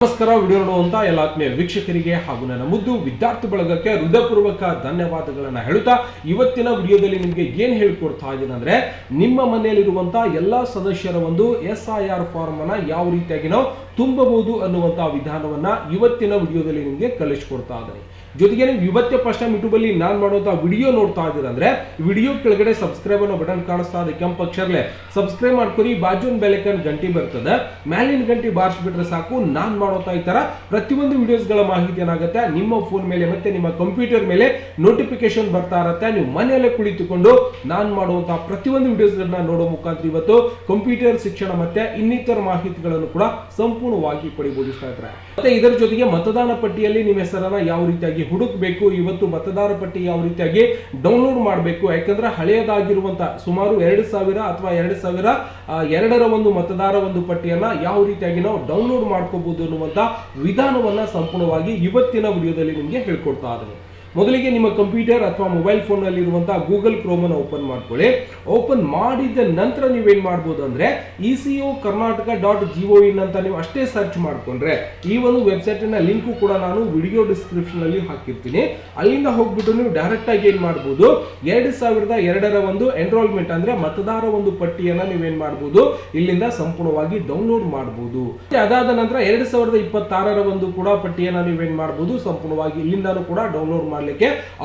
ನಮಸ್ಕಾರ. ವಿಡಿಯೋ ನೋಡುವಂತ ಎಲ್ಲ ಆತ್ಮೀಯ ವೀಕ್ಷಕರಿಗೆ ಹಾಗೂ ನನ್ನ ಮುದ್ದು ವಿದ್ಯಾರ್ಥಿ ಬಳಗಕ್ಕೆ ಹೃದಯಪೂರ್ವಕ ಧನ್ಯವಾದಗಳನ್ನ ಹೇಳುತ್ತಾ ಇವತ್ತಿನ ವಿಡಿಯೋದಲ್ಲಿ ನಿಮಗೆ ಏನ್ ಹೇಳ್ಕೊಡ್ತಾ ಇದ್ದೀನಿ ಅಂದ್ರೆ ನಿಮ್ಮ ಮನೆಯಲ್ಲಿರುವಂತ ಎಲ್ಲಾ ಸದಸ್ಯರ ಒಂದು SIR ಫಾರ್ಮ್ ಅನ್ನ ಯಾವ ರೀತಿಯಾಗಿ ನಾವು ತುಂಬಬಹುದು ಅನ್ನುವಂತ ವಿಧಾನವನ್ನ ಇವತ್ತಿನ ವಿಡಿಯೋದಲ್ಲಿ ನಿಮಗೆ ಕಲಿಸ್ಕೊಡ್ತಾ ಇದ್ದೀನಿ. ಜೊತೆಗೆ ನೀವು ಇವತ್ತೇ ಫಸ್ಟ್ ಟೈಮ್ ಯೂಟ್ಯೂಬ್ ಅಲ್ಲಿ ನಾನು ಮಾಡುವಂತ ವಿಡಿಯೋ ನೋಡ್ತಾ ಇದ್ದೀರಾ ಅಂದ್ರೆ ವಿಡಿಯೋ ಕೆಳಗಡೆ ಸಬ್ಸ್ಕ್ರೈಬ್ ಅನ್ನೋ ಬಟನ್ ಕಾಣಿಸ್ತಾ ಇದೆ, ಕೆಂಪು ಅಕ್ಷರಲೆ ಸಬ್ಸ್ಕ್ರೈಬ್ ಮಾಡ್ಕೊರಿ, ಬಾಜು ಒಂದು ಬೆಲ್ ಐಕಾನ್ ಗಂಟೆ ಬರ್ತದೆ, ಮೇಲಿನ ಗಂಟೆ ಬಾರಿಸ್ಬಿಟ್ರೆ ಸಾಕು. ನಾನು ಮಾಡುವಂತ ಈ ತರ ಪ್ರತಿಯೊಂದು ವಿಡಿಯೋಸ್ ಗಳ ಮಾಹಿತಿ ಏನಾಗುತ್ತೆ ನಿಮ್ಮ ಫೋನ್ ಮೇಲೆ ಮತ್ತೆ ನಿಮ್ಮ ಕಂಪ್ಯೂಟರ್ ಮೇಲೆ ನೋಟಿಫಿಕೇಶನ್ ಬರ್ತಾ ಇರುತ್ತೆ. ನೀವು ಮನೆಯಲ್ಲೇ ಕುಳಿತುಕೊಂಡು ನಾನು ಮಾಡುವಂತಹ ಪ್ರತಿಯೊಂದು ವಿಡಿಯೋಸ್ ಗಳನ್ನ ನೋಡೋ ಮುಖಾಂತರ ಇವತ್ತು ಕಂಪ್ಯೂಟರ್ ಶಿಕ್ಷಣ ಮತ್ತೆ ಇನ್ನಿತರ ಮಾಹಿತಿಗಳನ್ನು ಕೂಡ ಸಂಪೂರ್ಣವಾಗಿ ಪಡಿಬಹುದು ಸ್ನೇಹಿತರೆ. ಮತ್ತೆ ಇದರ ಜೊತೆಗೆ ಮತದಾನ ಪಟ್ಟಿಯಲ್ಲಿ ನಿಮ್ಮ ಹೆಸರನ್ನ ಯಾವ ರೀತಿಯಾಗಿ ಹುಡುಕಬೇಕು, ಇವತ್ತು ಮತದಾರ ಪಟ್ಟಿ ಯಾವ ರೀತಿಯಾಗಿ ಡೌನ್ಲೋಡ್ ಮಾಡಬೇಕು, ಯಾಕಂದ್ರೆ ಹಳೆಯದಾಗಿರುವಂತ ಸುಮಾರು 2000 ಅಥವಾ 2002ರ ಒಂದು ಮತದಾರ ಒಂದು ಪಟ್ಟಿಯನ್ನ ಯಾವ ರೀತಿಯಾಗಿ ನಾವು ಡೌನ್ಲೋಡ್ ಮಾಡ್ಕೋಬಹುದು ಅನ್ನುವಂತ ವಿಧಾನವನ್ನ ಸಂಪೂರ್ಣವಾಗಿ ಇವತ್ತಿನ ವಿಡಿಯೋದಲ್ಲಿ ನಿಮಗೆ ಹೇಳ್ಕೊಡ್ತಾ ಇದ್ದೀನಿ. ಮೊದಲಿಗೆ ನಿಮ್ಮ ಕಂಪ್ಯೂಟರ್ ಅಥವಾ ಮೊಬೈಲ್ ಫೋನ್ ನಲ್ಲಿ ಇರುವಂತಹ ಗೂಗಲ್ ಕ್ರೋಮ್ ಅನ್ನು ಓಪನ್ ಮಾಡ್ಕೊಳ್ಳಿ. ಓಪನ್ ಮಾಡಿದ ನಂತರ ನೀವೇನ್ ಮಾಡಬಹುದು ಅಂದ್ರೆ eco-karnataka.gov ಅಂತ ನೀವು ಅಷ್ಟೇ ಸರ್ಚ್ ಮಾಡ್ಕೊಂಡ್ರೆ ಈ ಒಂದು ವೆಬ್ಸೈಟ್ ನ ಲಿಂಕ್ ಕೂಡ ನಾನು ವಿಡಿಯೋ ಡಿಸ್ಕ್ರಿಪ್ಷನ್ ಅಲ್ಲಿ ಹಾಕಿರ್ತೀನಿ. ಅಲ್ಲಿಂದ ಹೋಗ್ಬಿಟ್ಟು ನೀವು ಡೈರೆಕ್ಟ್ ಆಗಿ ಏನ್ ಮಾಡಬಹುದು 2002ರ ಒಂದು ಎನ್ರೋಲ್ಮೆಂಟ್ ಅಂದ್ರೆ ಮತದಾರ ಒಂದು ಪಟ್ಟಿಯನ್ನ ನೀವೇನ್ ಮಾಡಬಹುದು ಇಲ್ಲಿಂದ ಸಂಪೂರ್ಣವಾಗಿ ಡೌನ್ಲೋಡ್ ಮಾಡಬಹುದು. ಅದಾದ ನಂತರ 2026ರ ಒಂದು ಕೂಡ ಪಟ್ಟಿಯನ್ನ ನೀವೇನ್ ಮಾಡಬಹುದು ಸಂಪೂರ್ಣವಾಗಿ ಇಲ್ಲಿಂದಾನು ಕೂಡ ಡೌನ್ಲೋಡ್ ಮಾಡಲಿಕ್ಕೆ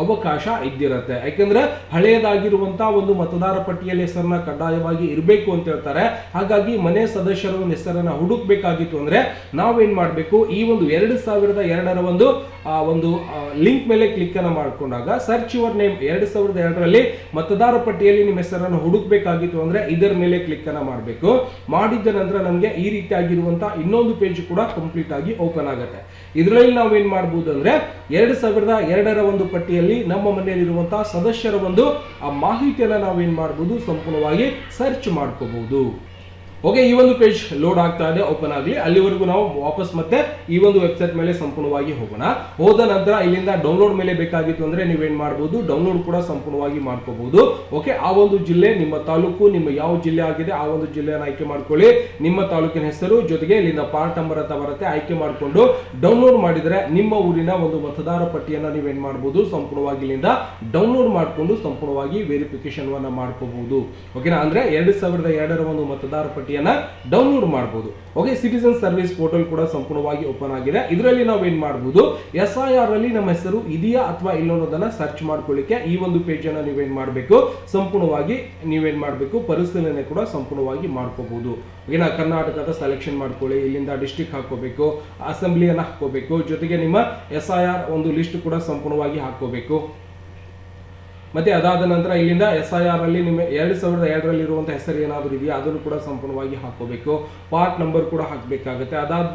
ಅವಕಾಶ ಇದ್ದಿರುತ್ತೆ. ಯಾಕಂದ್ರೆ ಹಳೆಯದಾಗಿರುವಂತಹ ಒಂದು ಮತದಾರ ಪಟ್ಟಿಯಲ್ಲಿ ಹೆಸರನ್ನ ಕಡ್ಡಾಯವಾಗಿ ಇರಬೇಕು ಅಂತ ಹೇಳ್ತಾರೆ. ಹಾಗಾಗಿ ಮನೆ ಸದಸ್ಯರ ಒಂದು ಹೆಸರನ್ನ ಹುಡುಕ್ಬೇಕಾಗಿತ್ತು ಅಂದ್ರೆ ನಾವೇನ್ ಮಾಡಬೇಕು, ಈ ಒಂದು 2002ರ ಒಂದು ಲಿಂಕ್ ಮೇಲೆ ಕ್ಲಿಕ್ ಅನ್ನ ಮಾಡ್ಕೊಂಡಾಗ ಸರ್ಚ್ ಯುವರ್ ನೇಮ್ 2002ರಲ್ಲಿ ಮತದಾರ ಪಟ್ಟಿಯಲ್ಲಿ ನಿಮ್ಮ ಹೆಸರನ್ನು ಹುಡುಕ್ಬೇಕಾಗಿತ್ತು ಅಂದ್ರೆ ಇದರ ಮೇಲೆ ಕ್ಲಿಕ್ ಅನ್ನ ಮಾಡಬೇಕು. ಮಾಡಿದ ನಂತರ ನಮಗೆ ಈ ರೀತಿಯಾಗಿರುವಂತಹ ಇನ್ನೊಂದು ಪೇಜ್ ಕೂಡ ಕಂಪ್ಲೀಟ್ ಆಗಿ ಓಪನ್ ಆಗುತ್ತೆ. ಇದರಲ್ಲಿ ನಾವೇನ್ ಮಾಡಬಹುದು ಅಂದ್ರೆ 2002ರ ಒಂದು ಪಟ್ಟಿಯಲ್ಲಿ ನಮ್ಮ ಮನೆಯಲ್ಲಿರುವಂತಹ ಸದಸ್ಯರ ಒಂದು ಮಾಹಿತಿಯನ್ನ ನಾವೇನ್ ಮಾಡಬಹುದು ಸಂಪೂರ್ಣವಾಗಿ ಸರ್ಚ್ ಮಾಡ್ಕೋಬಹುದು. ಓಕೆ, ಈ ಒಂದು ಪೇಜ್ ಲೋಡ್ ಆಗ್ತಾ ಇದೆ, ಓಪನ್ ಆಗಲಿ. ಅಲ್ಲಿವರೆಗೂ ನಾವು ವಾಪಸ್ ಮತ್ತೆ ಈ ಒಂದು ವೆಬ್ಸೈಟ್ ಮೇಲೆ ಸಂಪೂರ್ಣವಾಗಿ ಹೋಗೋಣ. ಹೋದ ನಂತರ ಇಲ್ಲಿಂದ ಡೌನ್ಲೋಡ್ ಮೇಲೆ ಬೇಕಾಗಿತ್ತು ಅಂದ್ರೆ ನೀವೇನ್ ಮಾಡಬಹುದು ಡೌನ್ಲೋಡ್ ಕೂಡ ಸಂಪೂರ್ಣವಾಗಿ ಮಾಡ್ಕೋಬಹುದು. ಓಕೆ, ಆ ಒಂದು ಜಿಲ್ಲೆ ನಿಮ್ಮ ತಾಲೂಕು ನಿಮ್ಮ ಯಾವ ಜಿಲ್ಲೆ ಆಗಿದೆ ಆ ಒಂದು ಜಿಲ್ಲೆಯನ್ನು ಆಯ್ಕೆ ಮಾಡ್ಕೊಳ್ಳಿ. ನಿಮ್ಮ ತಾಲೂಕಿನ ಹೆಸರು ಜೊತೆಗೆ ಇಲ್ಲಿಂದ ಪಾರ್ಟ್ ನಂಬರ್ ಅಂತ ಬರುತ್ತೆ, ಆಯ್ಕೆ ಮಾಡಿಕೊಂಡು ಡೌನ್ಲೋಡ್ ಮಾಡಿದ್ರೆ ನಿಮ್ಮ ಊರಿನ ಒಂದು ಮತದಾರ ಪಟ್ಟಿಯನ್ನ ನೀವೇನ್ ಮಾಡಬಹುದು ಸಂಪೂರ್ಣವಾಗಿ ಇಲ್ಲಿಂದ ಡೌನ್ಲೋಡ್ ಮಾಡಿಕೊಂಡು ಸಂಪೂರ್ಣವಾಗಿ ವೆರಿಫಿಕೇಶನ್ ವನ್ನ ಮಾಡ್ಕೋಬಹುದು. ಓಕೆನಾ, ಅಂದ್ರೆ 2002ರ ಒಂದು ಮತದಾರ ಪಟ್ಟಿ ಡೌನ್ಲೋಡ್ ಮಾಡಬಹುದು. ಓಕೆ, ಸಿಟಿಜನ್ ಸರ್ವಿಸ್ ಪೋರ್ಟಲ್ ಕೂಡ ಸಂಪೂರ್ಣವಾಗಿ ಓಪನ್ ಆಗಿದೆ. ಇದರಲ್ಲಿ ನಾವು ಏನ್ ಮಾಡಬಹುದು SIR ಅಲ್ಲಿ ನಮ್ಮ ಹೆಸರು ಇದೆಯಾ ಅಥವಾ ಇಲ್ಲ ಅನ್ನೋದನ್ನ ಸರ್ಚ್ ಮಾಡ್ಕೊಳ್ಳಿಕ್ಕೆ ಈ ಒಂದು ಪೇಜ್ ಅನ್ನ ನೀವೇನ್ ಮಾಡಬೇಕು ಸಂಪೂರ್ಣವಾಗಿ ನೀವೇನ್ ಮಾಡಬೇಕು ಪರಿಶೀಲನೆ ಕೂಡ ಸಂಪೂರ್ಣವಾಗಿ ಮಾಡ್ಕೋಬಹುದು. ಓಕೆನಾ, ಕರ್ನಾಟಕದ ಸೆಲೆಕ್ಷನ್ ಮಾಡ್ಕೊಳ್ಳಿ, ಇಲ್ಲಿಂದ ಡಿಸ್ಟ್ರಿಕ್ಟ್ ಹಾಕೋಬೇಕು, ಅಸೆಂಬ್ಲಿಯನ್ನ ಹಾಕೋಬೇಕು, ಜೊತೆಗೆ ನಿಮ್ಮ SIR ಒಂದು ಲಿಸ್ಟ್ ಕೂಡ ಸಂಪೂರ್ಣವಾಗಿ ಹಾಕೋಬೇಕು. ಮತ್ತೆ ಅದಾದ ನಂತರ ಇಲ್ಲಿಂದ SIR ಅಲ್ಲಿ ನಿಮ್ಮ 2002ರಲ್ಲಿ ಇರುವಂತಹ ಹೆಸರು ಏನಾದರೂ ಇದೆಯಾ ಅದನ್ನು ಕೂಡ ಸಂಪೂರ್ಣವಾಗಿ ಹಾಕೋಬೇಕು. ಪಾರ್ಟ್ ನಂಬರ್ ಕೂಡ ಹಾಕಬೇಕಾಗುತ್ತೆ. ಅದಾದ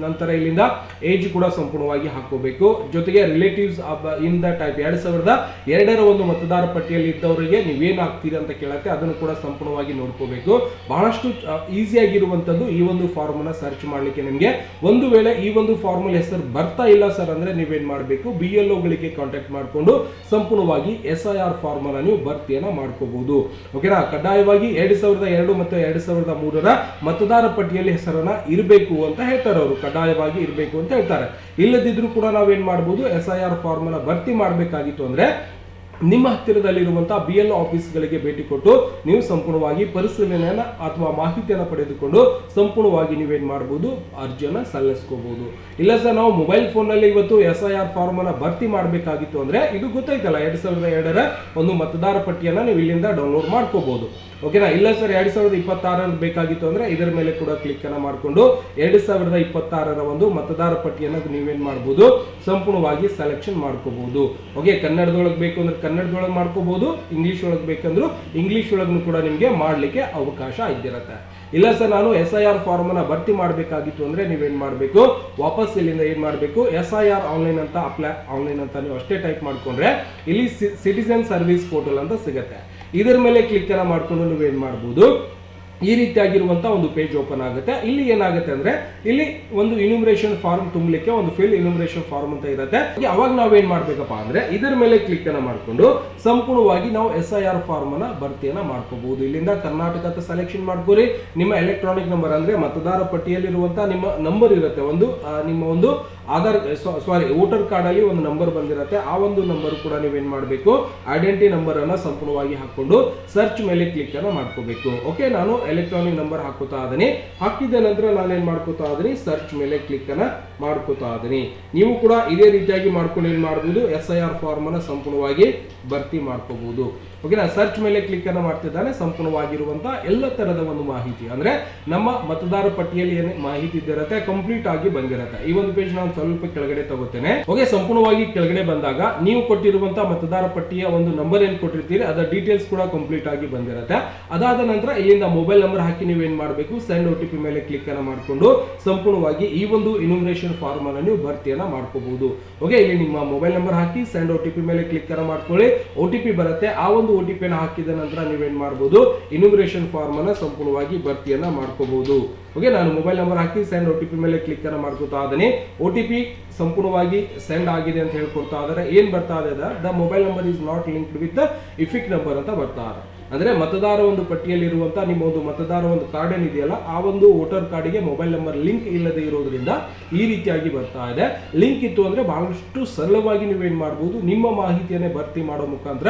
ನಂತರ ಇಲ್ಲಿಂದ ಏಜ್ ಕೂಡ ಸಂಪೂರ್ಣವಾಗಿ ಹಾಕೋಬೇಕು. ಜೊತೆಗೆ ರಿಲೇಟಿವ್ಸ್ ಇನ್ ದ ಟೈಪ್ 2002ರ ಒಂದು ಮತದಾರ ಪಟ್ಟಿಯಲ್ಲಿ ಇದ್ದವರಿಗೆ ನೀವೇನ್ ಆಗ್ತೀರಿ ಅಂತ ಕೇಳುತ್ತೆ, ಅದನ್ನು ಕೂಡ ಸಂಪೂರ್ಣವಾಗಿ ನೋಡ್ಕೋಬೇಕು. ಬಹಳಷ್ಟು ಈಸಿ ಆಗಿರುವಂತದ್ದು ಈ ಒಂದು ಫಾರ್ಮ್ ಅನ್ನ ಸರ್ಚ್ ಮಾಡ್ಲಿಕ್ಕೆ. ನಿಮಗೆ ಒಂದು ವೇಳೆ ಈ ಒಂದು ಫಾರ್ಮಲ್ ಹೆಸರು ಬರ್ತಾ ಇಲ್ಲ ಸರ್ ಅಂದ್ರೆ ನೀವೇನ್ ಮಾಡಬೇಕು BLO ಗಳಿಗೆ ಕಾಂಟ್ಯಾಕ್ಟ್ ಮಾಡಿಕೊಂಡು ಸಂಪೂರ್ಣವಾಗಿ SIR ಫಾರ್ಮ್ ಅನ್ನು ನೀವು ಭರ್ತಿಯನ್ನ ಮಾಡ್ಕೋಬಹುದು. ಓಕೆನಾ, ಕಡ್ಡಾಯವಾಗಿ 2002 ಮತ್ತು 2003ರ ಮತದಾರ ಪಟ್ಟಿಯಲ್ಲಿ ಹೆಸರನ್ನ ಇರಬೇಕು ಅಂತ ಹೇಳ್ತಾರೆ ಅವರು, ಕಡ್ಡಾಯವಾಗಿ ಇರಬೇಕು ಅಂತ ಹೇಳ್ತಾರೆ. ಇಲ್ಲದಿದ್ರೂ ಕೂಡ ನಾವೇನ್ ಮಾಡಬಹುದು SIR ಫಾರ್ಮ್ ಅನ್ನ ಭರ್ತಿ ಮಾಡಬೇಕಾಗಿತ್ತು ಅಂದ್ರೆ ನಿಮ್ಮ ಹತ್ತಿರದಲ್ಲಿರುವಂತಹ BLO ಆಫೀಸ್ಗಳಿಗೆ ಭೇಟಿ ಕೊಟ್ಟು ನೀವು ಸಂಪೂರ್ಣವಾಗಿ ಪರಿಶೀಲನೆಯನ್ನ ಅಥವಾ ಮಾಹಿತಿಯನ್ನು ಪಡೆದುಕೊಂಡು ಸಂಪೂರ್ಣವಾಗಿ ನೀವೇನ್ ಮಾಡಬಹುದು ಅರ್ಜಿಯನ್ನ ಸಲ್ಲಿಸ್ಕೋಬಹುದು. ಇಲ್ಲ ಸರ್ ನಾವು ಮೊಬೈಲ್ ಫೋನ್ ನಲ್ಲಿ ಇವತ್ತು SIR ಫಾರ್ಮ್ ಅನ್ನ ಭರ್ತಿ ಮಾಡಬೇಕಾಗಿತ್ತು ಅಂದ್ರೆ ಇದು ಗೊತ್ತಾಯ್ತಲ್ಲ 2002ರ ಒಂದು ಮತದಾರ ಪಟ್ಟಿಯನ್ನ ನೀವು ಇಲ್ಲಿಂದ ಡೌನ್ಲೋಡ್ ಮಾಡ್ಕೋಬಹುದು. ಓಕೆನಾ, ಇಲ್ಲ ಸರ್ 2026 ಬೇಕಾಗಿತ್ತು ಅಂದ್ರೆ ಇದರ ಮೇಲೆ ಕೂಡ ಕ್ಲಿಕ್ ಅನ್ನ ಮಾಡಿಕೊಂಡು 2026ರ ಒಂದು ಮತದಾರ ಪಟ್ಟಿಯನ್ನ ನೀವೇನ್ ಮಾಡಬಹುದು ಸಂಪೂರ್ಣವಾಗಿ ಸೆಲೆಕ್ಷನ್ ಮಾಡ್ಕೋಬಹುದು. ಓಕೆ, ಕನ್ನಡದೊಳಗೆ ಬೇಕು ಅಂದ್ರೆ ಕನ್ನಡದೊಳಗೆ ಮಾಡ್ಕೋಬಹುದು, ಇಂಗ್ಲಿಷ್ ಒಳಗೆ ಬೇಕಂದ್ರು ಇಂಗ್ಲಿಷ್ ಒಳಗೂ ಕೂಡ ನಿಮಗೆ ಮಾಡ್ಲಿಕ್ಕೆ ಅವಕಾಶ ಇದ್ದಿರುತ್ತೆ. ಇಲ್ಲ ಸರ್ ನಾನು SIR ಫಾರ್ಮ್ ಅನ್ನ ಭರ್ತಿ ಮಾಡಬೇಕಾಗಿತ್ತು ಅಂದ್ರೆ ನೀವೇನ್ ಮಾಡಬೇಕು ವಾಪಸ್ ಇಲ್ಲಿಂದ ಏನ್ ಮಾಡಬೇಕು SIR ಆನ್ಲೈನ್ ಅಂತ ಅಪ್ಲೈ ಆನ್ಲೈನ್ ಅಂತ ನೀವು ಅಷ್ಟೇ ಟೈಪ್ ಮಾಡ್ಕೊಂಡ್ರೆ ಇಲ್ಲಿ ಸಿಟಿಜನ್ ಸರ್ವಿಸ್ ಪೋರ್ಟಲ್ ಅಂತ ಸಿಗುತ್ತೆ. ಇದರ ಮೇಲೆ ಕ್ಲಿಕ್ ಅನ್ನ ಮಾಡ್ಕೊಂಡು ನೀವೇನ್ ಮಾಡಬಹುದು ಈ ರೀತಿಯಾಗಿರುವಂತ ಒಂದು ಪೇಜ್ ಓಪನ್ ಆಗುತ್ತೆ. ಇಲ್ಲಿ ಏನಾಗುತ್ತೆ ಅಂದ್ರೆ ಇಲ್ಲಿ ಒಂದು ಇನ್ಯುಮರೇಷನ್ ಫಾರ್ಮ್ ತುಂಬಲಿಕ್ಕೆ ಒಂದು ಫಿಲ್ ಇನ್ಯುಮರೇಷನ್ ಫಾರ್ಮ್ ಅಂತ ಇರುತ್ತೆ. ಅವಾಗ ನಾವೇನ್ ಮಾಡ್ಬೇಕಪ್ಪ ಅಂದ್ರೆ ಇದರ ಮೇಲೆ ಕ್ಲಿಕ್ ಅನ್ನ ಮಾಡ್ಕೊಂಡು ಸಂಪೂರ್ಣವಾಗಿ ನಾವು SIR ಫಾರ್ಮ್ ಅನ್ನ ಭರ್ತಿಯನ್ನ ಮಾಡ್ಕೋಬಹುದು. ಇಲ್ಲಿಂದ ಕರ್ನಾಟಕ ಅಂತ ಸೆಲೆಕ್ಷನ್ ಮಾಡ್ಕೋರಿ. ನಿಮ್ಮ ಎಲೆಕ್ಟ್ರಾನಿಕ್ ನಂಬರ್ ಅಂದ್ರೆ ಮತದಾರ ಪಟ್ಟಿಯಲ್ಲಿರುವಂತಹ ನಿಮ್ಮ ನಂಬರ್ ಇರುತ್ತೆ, ನಿಮ್ಮ ಒಂದು ವೋಟರ್ ಕಾರ್ಡ್ ಅಲ್ಲಿ ಒಂದು ನಂಬರ್ ಬಂದಿರುತ್ತೆ. ಆ ಒಂದು ನಂಬರ್ ಕೂಡ ನೀವೇನ್ ಮಾಡಬೇಕು, ಐಡೆಂಟಿ ನಂಬರ್ ಅನ್ನ ಸಂಪೂರ್ಣವಾಗಿ ಹಾಕೊಂಡು ಸರ್ಚ್ ಮೇಲೆ ಕ್ಲಿಕ್ ಅನ್ನ ಮಾಡ್ಕೋಬೇಕು. ಓಕೆ, ನಾನು ಎಲೆಕ್ಟ್ರಾನಿಕ್ ನಂಬರ್ ಹಾಕೋತಾ ಇದೀನಿ. ಹಾಕಿದ ನಂತರ ನಾನು ಏನ್ ಮಾಡ್ಕೋತಾ ಇದೀನಿ, ಸರ್ಚ್ ಮೇಲೆ ಕ್ಲಿಕ್ ಅನ್ನ ಮಾಡ್ಕೋತಾ ಇದೀನಿ. ನೀವು ಕೂಡ ಇದೇ ರೀತಿಯಾಗಿ ಮಾಡ್ಕೊಂಡು ಏನ್ ಮಾಡಬಹುದು, SIR ಫಾರ್ಮ್ ಅನ್ನ ಸಂಪೂರ್ಣವಾಗಿ ಭರ್ತಿ ಮಾಡ್ಕೋಬಹುದು. ಓಕೆನಾ, ಸರ್ಚ್ ಮೇಲೆ ಕ್ಲಿಕ್ ಅನ್ನ ಮಾಡ್ತಿದ್ದಾನೆ. ಸಂಪೂರ್ಣವಾಗಿರುವಂತಹ ಎಲ್ಲ ತರದ ಒಂದು ಮಾಹಿತಿ ಅಂದ್ರೆ ನಮ್ಮ ಮತದಾರ ಪಟ್ಟಿಯಲ್ಲಿ ಏನೇ ಮಾಹಿತಿ ಇದ್ದಿರುತ್ತೆ ಕಂಪ್ಲೀಟ್ ಆಗಿ ಬಂದಿರುತ್ತೆ. ಈ ಒಂದು ಪೇಜ್ ನಾನು ಸ್ವಲ್ಪ ಕೆಳಗಡೆ ತಗೋತೇನೆ. ಓಕೆ, ಸಂಪೂರ್ಣವಾಗಿ ಕೆಳಗಡೆ ಬಂದಾಗ ನೀವು ಕೊಟ್ಟಿರುವಂತಹ ಮತದಾರ ಪಟ್ಟಿಯ ಒಂದು ನಂಬರ್ ಏನ್ ಕೊಟ್ಟಿರ್ತೀರಿ ಅದರ ಡೀಟೇಲ್ಸ್ ಕೂಡ ಕಂಪ್ಲೀಟ್ ಆಗಿ ಬಂದಿರುತ್ತೆ. ಅದಾದ ನಂತರ ಇಲ್ಲಿಂದ ಮೊಬೈಲ್ ನಂಬರ್ ಹಾಕಿ ನೀವು ಏನ್ ಮಾಡಬೇಕು, ಸೆಂಡ್ OTP ಮೇಲೆ ಕ್ಲಿಕ್ ಅನ್ನ ಮಾಡಿಕೊಂಡು ಸಂಪೂರ್ಣವಾಗಿ ಈ ಒಂದು ಇನ್ಯುಮರೇಷನ್ ಫಾರ್ಮ್ ಅನ್ನು ನೀವು ಭರ್ತಿಯನ್ನ ಮಾಡ್ಕೋಬಹುದು. ಓಕೆ, ಇಲ್ಲಿ ನಿಮ್ಮ ಮೊಬೈಲ್ ನಂಬರ್ ಹಾಕಿ ಸೆಂಡ್ OTP ಮೇಲೆ ಕ್ಲಿಕ್ ಅನ್ನ ಮಾಡ್ಕೊಳ್ಳಿ. OTP ಬರುತ್ತೆ. ಆ ಒಂದು OTP ಅನ್ನು ಹಾಕಿದ ನಂತರ ನೀವೇನ್ ಮಾಡಬಹುದು, ಇನ್ಯುಮರೇಷನ್ ಫಾರ್ಮ್ ಅನ್ನ ಸಂಪೂರ್ಣವಾಗಿ ಭರ್ತಿಯನ್ನ ಮಾಡ್ಕೋಬಹುದು. ಓಕೆ, ನಾನು ಮೊಬೈಲ್ ನಂಬರ್ ಹಾಕಿ ಸೆಂಡ್ OTP ಮೇಲೆ ಕ್ಲಿಕ್ ಅನ್ನ ಮಾಡ್ಕೊತಾ ಇದ್ದೀನಿ. OTP ಸಂಪೂರ್ಣವಾಗಿ ಸೆಂಡ್ ಆಗಿದೆ ಅಂತ ಹೇಳ್ಕೊಡ್ತಾ ಇದ್ದಾರೆ. ಏನ್ ಬರ್ತಾ ಇದೆ, the mobile number is not linked with ಇಫಿಕ್ ನಂಬರ್ ಅಂತ ಬರ್ತಾ ಇದೆ. ಅಂದ್ರೆ ಮತದಾರ ಒಂದು ಪಟ್ಟಿಯಲ್ಲಿರುವಂತಹ ನಿಮ್ಮ ಒಂದು ಮತದಾರ ಒಂದು ಕಾರ್ಡ್ ಏನಿದೆಯಲ್ಲ ಆ ಒಂದು ವೋಟರ್ ಕಾರ್ಡ್ಗೆ ಮೊಬೈಲ್ ನಂಬರ್ ಲಿಂಕ್ ಇಲ್ಲದೆ ಇರೋದ್ರಿಂದ ಈ ರೀತಿಯಾಗಿ ಬರ್ತಾ ಇದೆ. ಲಿಂಕ್ ಇತ್ತು ಅಂದ್ರೆ ಬಹಳಷ್ಟು ಸರಳವಾಗಿ ನೀವೇನ್ ಮಾಡಬಹುದು, ನಿಮ್ಮ ಮಾಹಿತಿಯನ್ನೇ ಭರ್ತಿ ಮಾಡೋ ಮುಖಾಂತರ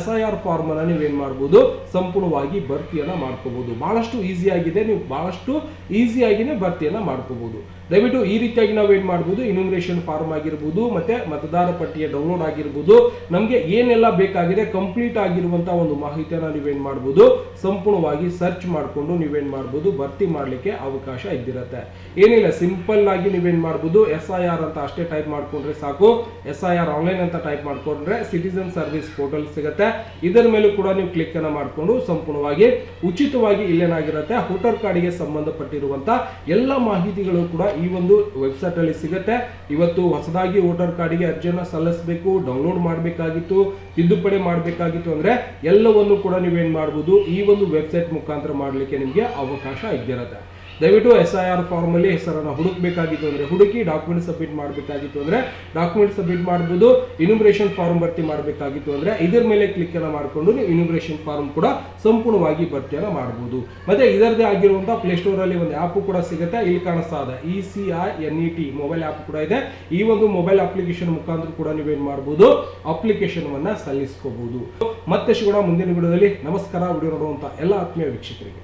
SIR ಫಾರ್ಮ್ ಅನ್ನ ನೀವೇನ್ ಮಾಡಬಹುದು, ಸಂಪೂರ್ಣವಾಗಿ ಭರ್ತಿಯನ್ನ ಮಾಡ್ಕೋಬಹುದು. ಬಹಳಷ್ಟು ಈಸಿ ಆಗಿದೆ, ನೀವು ಬಹಳಷ್ಟು ಈಸಿಯಾಗಿನೇ ಭರ್ತಿಯನ್ನ ಮಾಡ್ಕೋಬಹುದು. ದಯವಿಟ್ಟು ಈ ರೀತಿಯಾಗಿ ನಾವೇನ್ ಮಾಡಬಹುದು, ಇನ್ಯುಮರೇಷನ್ ಫಾರ್ಮ್ ಆಗಿರ್ಬೋದು ಮತ್ತೆ ಮತದಾರ ಪಟ್ಟಿಯ ಡೌನ್ಲೋಡ್ ಆಗಿರ್ಬೋದು, ನಮ್ಗೆ ಏನೆಲ್ಲ ಬೇಕಾಗಿದೆ ಕಂಪ್ಲೀಟ್ ಆಗಿರುವಂತಹ ಒಂದು ಮಾಹಿತಿಯನ್ನ ನೀವೇನ್ ಮಾಡಬಹುದು, ಸಂಪೂರ್ಣವಾಗಿ ಸರ್ಚ್ ಮಾಡ್ಕೊಂಡು ನೀವೇನ್ ಮಾಡಬಹುದು ಭರ್ತಿ ಮಾಡ್ಲಿಕ್ಕೆ ಅವಕಾಶ ಇದ್ದಿರುತ್ತೆ. ಏನಿಲ್ಲ, ಸಿಂಪಲ್ ಆಗಿ ನೀವೇನ್ ಮಾಡಬಹುದು, SIR ಅಂತ ಅಷ್ಟೇ ಟೈಪ್ ಮಾಡ್ಕೊಂಡ್ರೆ ಸಾಕು. SIR ಆನ್ಲೈನ್ ಅಂತ ಟೈಪ್ ಮಾಡ್ಕೊಂಡ್ರೆ ಸಿಟಿಜನ್ ಸರ್ವಿಸ್ ಪೋರ್ಟಲ್ ಸಿಗುತ್ತೆ. ಇದರ ಮೇಲೂ ಕೂಡ ನೀವು ಕ್ಲಿಕ್ ಅನ್ನ ಮಾಡ್ಕೊಂಡು ಸಂಪೂರ್ಣವಾಗಿ ಉಚಿತವಾಗಿ ಇಲ್ಲೇನಾಗಿರುತ್ತೆ, ವೋಟರ್ ಕಾರ್ಡ್ಗೆ ಸಂಬಂಧಪಟ್ಟಿರುವಂತಹ ಎಲ್ಲ ಮಾಹಿತಿಗಳು ಕೂಡ ಈ ಒಂದು ವೆಬ್ಸೈಟ್ ಅಲ್ಲಿ ಸಿಗುತ್ತೆ. ಇವತ್ತು ಹೊಸದಾಗಿ ವೋಟರ್ ಕಾರ್ಡ್ಗೆ ಅರ್ಜಿಯನ್ನ ಸಲ್ಲಿಸಬೇಕು, ಡೌನ್ಲೋಡ್ ಮಾಡಬೇಕಾಗಿತ್ತು, ತಿದ್ದುಪಡಿ ಮಾಡಬೇಕಾಗಿತ್ತು ಅಂದ್ರೆ ಎಲ್ಲವನ್ನು ಕೂಡ ನೀವೇನ್ ಮಾಡಬಹುದು, ಈ ಒಂದು ವೆಬ್ಸೈಟ್ ಮುಖಾಂತರ ಮಾಡಲಿಕ್ಕೆ ನಿಮಗೆ ಅವಕಾಶ ಇದ್ದಿರುತ್ತೆ. ದಯವಿಟ್ಟು SIR ಫಾರ್ಮ್ ಅಲ್ಲಿ ಹೆಸರನ್ನ ಹುಡುಕಬೇಕಾಗಿತ್ತು ಅಂದ್ರೆ ಹುಡುಕಿ, ಡಾಕ್ಯುಮೆಂಟ್ ಸಬ್ಮಿಟ್ ಮಾಡಬೇಕಾಗಿತ್ತು ಅಂದ್ರೆ ಡಾಕ್ಯುಮೆಂಟ್ ಸಬ್ಮಿಟ್ ಮಾಡಬಹುದು. ಇನ್ಯುಮರೇಷನ್ ಫಾರ್ಮ್ ಭರ್ತಿ ಮಾಡಬೇಕಾಗಿತ್ತು ಅಂದ್ರೆ ಇದರ ಮೇಲೆ ಕ್ಲಿಕ್ ಅನ್ನ ಮಾಡಿಕೊಂಡು ನೀವು ಇನ್ಯುಮರೇಷನ್ ಫಾರ್ಮ್ ಕೂಡ ಸಂಪೂರ್ಣವಾಗಿ ಭರ್ತಿಯನ್ನ ಮಾಡಬಹುದು. ಮತ್ತೆ ಇದರದೇ ಆಗಿರುವಂತಹ ಪ್ಲೇ ಸ್ಟೋರ್ ಅಲ್ಲಿ ಒಂದು ಆಪ್ ಕೂಡ ಸಿಗುತ್ತೆ. ಇಲ್ಲಿ ಕಾಣಿಸ್ತಾ ಇದೆ ECINET ಮೊಬೈಲ್ ಆಪ್ ಕೂಡ ಇದೆ. ಈ ಒಂದು ಮೊಬೈಲ್ ಅಪ್ಲಿಕೇಶನ್ ಮುಖಾಂತರ ಕೂಡ ನೀವೇನ್ ಮಾಡಬಹುದು, ಅಪ್ಲಿಕೇಶನ್ ವನ್ನ ಸಲ್ಲಿಸಬಹುದು. ಮತ್ತೆ ಸಿಗೋಣ ಮುಂದಿನ ವಿಡಿಯೋದಲ್ಲಿ. ನಮಸ್ಕಾರ. ವಿಡಿಯೋ ನೋಡುವಂತ ಎಲ್ಲ ಆತ್ಮೀಯ ವೀಕ್ಷಕರಿಗೆ.